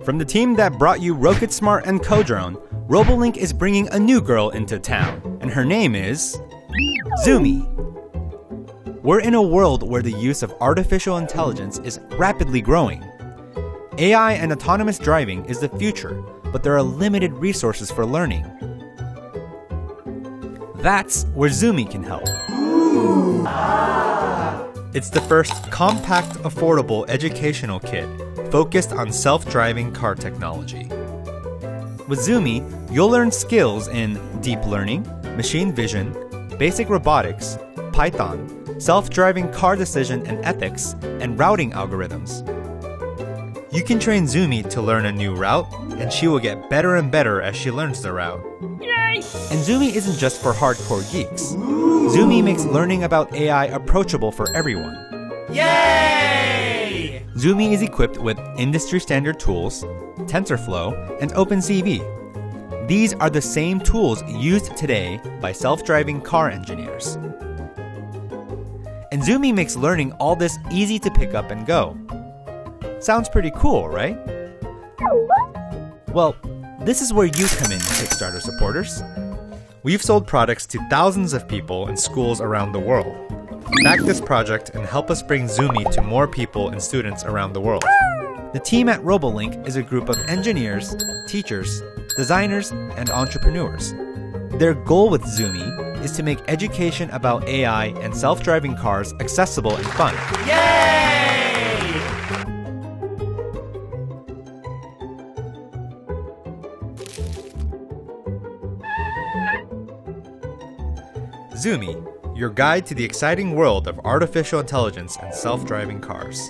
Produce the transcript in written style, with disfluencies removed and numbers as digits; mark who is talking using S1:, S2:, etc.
S1: From the team that brought you Rocket Smart and Codrone, Robolink is bringing a new girl into town, and her name is ZUMI. We're in a world where the use of artificial intelligence is rapidly growing. AI and autonomous driving is the future, but there are limited resources for learning. That's where ZUMI can help. It's the first compact, affordable educational kit focused on self-driving car technology. With ZUMI, you'll learn skills in deep learning, machine vision, basic robotics, Python, self-driving car decision and ethics, and routing algorithms. You can train ZUMI to learn a new route, and she will get better and better as she learns the route. Yay! And ZUMI isn't just for hardcore geeks. ZUMI makes learning about AI approachable for everyone.
S2: Yay!
S1: ZUMI is equipped with industry-standard tools, TensorFlow, and OpenCV. These are the same tools used today by self-driving car engineers. And ZUMI makes learning all this easy to pick up and go. Sounds pretty cool, right? Well, this is where you come in, Kickstarter supporters. We've sold products to thousands of people in schools around the world. Back this project and help us bring ZUMI to more people and students around the world. The team at Robolink is a group of engineers, teachers, designers, and entrepreneurs. Their goal with ZUMI is to make education about AI and self-driving cars accessible and fun.
S2: Yay!
S1: ZUMI, your guide to the exciting world of artificial intelligence and self-driving cars.